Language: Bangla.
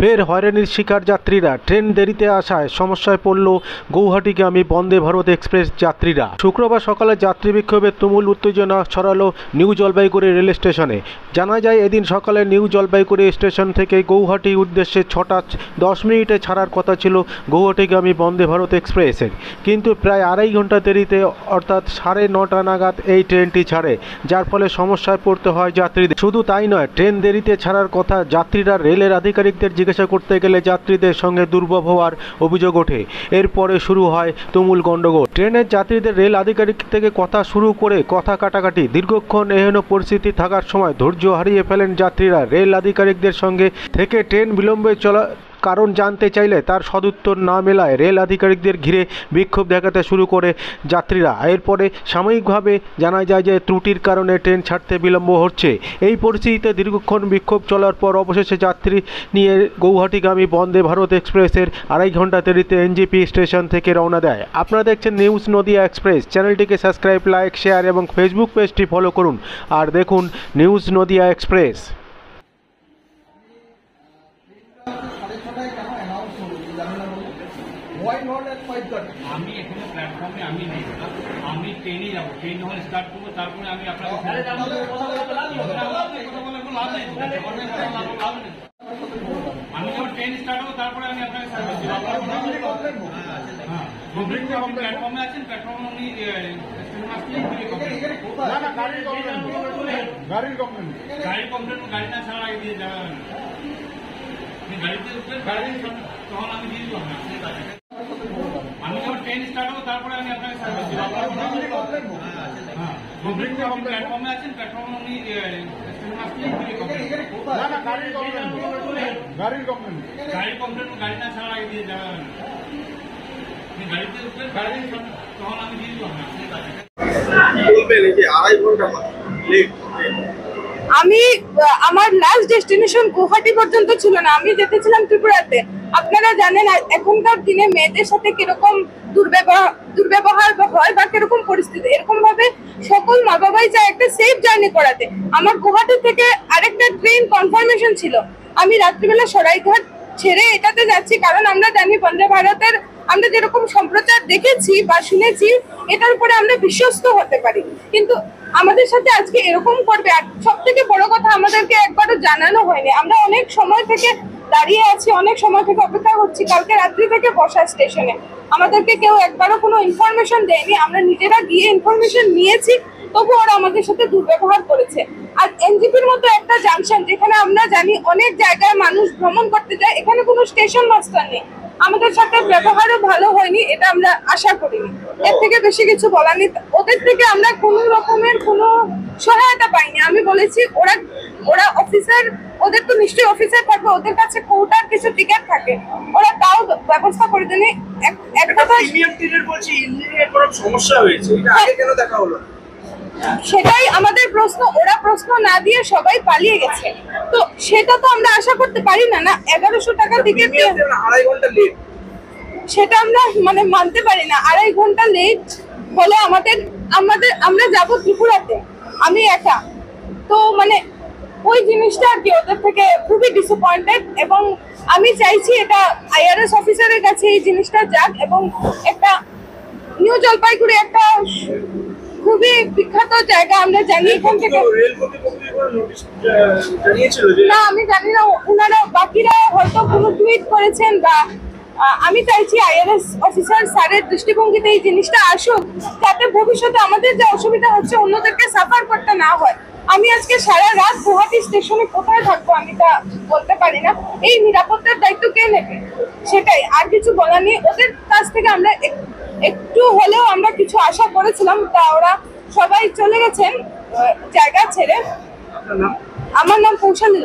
ফের হয়রানির শিকার যাত্রীরা। ট্রেন দেরিতে আসায় সমস্যায় পড়ল গৌহাটিগামী বন্দে ভারত এক্সপ্রেস যাত্রীরা। শুক্রবার সকালে যাত্রী বিক্ষোভের তুমুল উত্তেজনা ছড়ালো নিউ জলপাইগুড়ি রেল স্টেশনে। জানা যায়, এদিন সকালে নিউ জলপাইগুড়ি স্টেশন থেকে গৌহাটি উদ্দেশ্যে 6টা 10 মিনিটে ছাড়ার কথা ছিল গৌহাটিগামী বন্দে ভারত এক্সপ্রেসের, কিন্তু প্রায় আড়াই ঘন্টা দেরিতে অর্থাৎ 9:30 নাগাদ এই ট্রেনটি ছাড়ে, যার ফলে সমস্যায় পড়তে হয় যাত্রীদের। শুধু তাই নয়, ট্রেন দেরিতে ছাড়ার কথা যাত্রীরা রেলের আধিকারিকদের জিজ্ঞাসা করতে গেলে যাত্রীদের সঙ্গে দুর্ব্যবহার অভিযোগ ওঠে। এরপরে শুরু হয় তুমুল গণ্ডগোল। ট্রেনের যাত্রীদের রেল আধিকারিক থেকে কথা শুরু করে কথা কাটাকাটি। দীর্ঘক্ষণ এহেন পরিস্থিতি থাকার সময় ধৈর্য হারিয়ে ফেলেন যাত্রীরা। রেল আধিকারিকদের সঙ্গে থেকে ট্রেন বিলম্বে চলা কারণ জানতে চাইলে তার সদুত্তর না মেলায় রেল আধিকারিকদের ঘিরে বিক্ষোভ দেখাতে শুরু করে যাত্রীরা। এরপরে সাময়িকভাবে জানা যায় যে ত্রুটির কারণে ট্রেন ছাড়তে বিলম্ব হচ্ছে। এই পরিস্থিতিতে দীর্ঘক্ষণ বিক্ষোভ চলার পর অবশেষে যাত্রী নিয়ে গৌহাটিগামী বন্দে ভারত এক্সপ্রেসের আড়াই ঘন্টা দেরিতে এনজেপি স্টেশন থেকে রওনা দেয়। আপনারা দেখছেন নিউজ নদিয়া এক্সপ্রেস। চ্যানেলটিকে সাবস্ক্রাইব, লাইক, শেয়ার এবং ফেসবুক পেজটি ফলো করুন। আর দেখুন নিউজ নদিয়া এক্সপ্রেস। আমি এখানে প্ল্যাটফর্মে আমি নেই, আমি ট্রেনে যাবো। ট্রেন যখন স্টার্ট করবো তারপরে আমি আপনাকে আমি যখন ট্রেন স্টার্ট হবো তারপরে আমি আপনাকে সার্ভিস দেবো। প্ল্যাটফর্মে আছেন, প্ল্যাটফর্মে উনি গাড়ির কমপ্লেন গাড়ি না ছাড়া আগে দিয়ে যাবেন। গাড়িতে উঠবেন, গাড়ি তখন আমি দিয়ে দেবো না। আমি যখন ট্রেন স্টার্ট হবো তারপরে আমি আপনাকে সার্ভিস দেবো। প্ল্যাটফর্মে আছেন, প্ল্যাটফর্মে উনি গাড়ির কমপ্লেন গাড়ি না ছাড়া আগে দিয়ে যাবেন। গাড়িতে উঠবেন, গাড়ি তখন আমি দিয়ে দেবো না। আমি আমার লাস্ট ডেস্টিনেশন গুয়াহাটি পর্যন্ত ছিল না, আমি যেতেছিলাম ত্রিপুরাতে। আপনারা জানেন এখনকার দিনে মেয়েদের সাথে কিরকম দুর্ব্যবহার হয় বা কিরকম পরিস্থিতি। এরকম ভাবে সকল মা বাবাই চায় একটা সেফ জার্নি করাতে। আমার গুয়াহাটি থেকে আরেকটা ট্রেন কনফার্মেশন ছিল। আমি রাত্রিবেলা সরাইঘাট ছেড়ে এটাতে যাচ্ছি, কারণ আমরা জানি বন্দে ভারতের আমরা যেরকম সম্প্রচার দেখেছি বা শুনেছি, এটার উপরে আমরা বিশ্বস্ত হতে পারি। কিন্তু আমাদের সাথে আজকে এরকম করবে। আর সব থেকে বড় কথা, আমাদেরকে একবারও জানানো হয়নি। আমরা অনেক সময় থেকে দাঁড়িয়ে আছি, অনেক সময় থেকে অপেক্ষা করছি। কালকে রাত্রি থেকে বসা স্টেশনে আমাদেরকে কেউ একবারও কোনো ইনফরমেশন দেয়নি। আমরা নিজেরা গিয়ে ইনফরমেশন নিয়েছি, তবু ওরা আমাদের সাথে দুর্ব্যবহার করেছে। আর এনজিপির মতো একটা জাংশন, যেখানে আমরা জানি অনেক জায়গায় মানুষ ভ্রমণ করতে যায়, এখানে কোনো স্টেশন মাস্টার নেই। আমাদের সাথে ব্যবহারও ভালো হয়নি, এটা আমরা আশা করিনি। এর থেকে বেশি কিছু বলার নেই। ওদের থেকে আমরা কোনো রকমের কোনো সহায়তা পাইনি। আমি বলেছি ওরা অফিসার, ওদের তো নিশ্চয়ই অফিসার থাকবে, ওদের কাছে কোটার কিছু টিকিট থাকে, ওরা তাও ব্যবস্থা করে দেয়নি। এক কথা সমস্যা হয়েছে, এটা আগে কেন দেখা হলো? সেটাই আমাদের প্রশ্ন। ওরা প্রশ্ন না দিয়ে সবাই পালিয়ে গেছে, তো সেটা তো আমরা আশা করতে পারি না। না 1100 টাকা টিকিট, আড়াই ঘন্টা লেট, সেটা আমরা মানতে পারি না। আড়াই ঘন্টা লেট হলে আমরা যাব ত্রিপুরাতে, আমি একা। তো ওই জিনিসটা আর কি ওদের থেকে খুবই ডিসঅ্যাপয়েন্টেড। এবং আমি চাইছি এটা আইআরএস অফিসারের কাছে এই জিনিসটা যাক, এবং একটা নিউ জলপাইগুড়ি একটা খুবই বিখ্যাত জায়গা, আমরা জানি এখান থেকে। না আমি জানি না, ওনারা বাকিরা হয়তো কোনো টুইট করেছেন বা আমি চাইছি আইআরএস অফিসার স্যারের দৃষ্টিভঙ্গিতে এই জিনিসটা আসুক, যাতে ভবিষ্যতে আমাদের যে অসুবিধা হচ্ছে অন্যদেরকে সাফার করতে না হয়। আমি আজকে সারা রাত গুয়াহাটি স্টেশনে কোথায় থাকবো আমি তা বলতে পারি না। এই নিরাপত্তার দায়িত্ব কে নেবে, সেটাই। আর কিছু বলার নেই। ওদের কাছ থেকে আমরা একটু হলেও আমরা কিছু আশা করেছিলাম, তা ওরা সবাই চলে গেছেন জায়গা ছেড়ে। আমার নাম কৌশালী।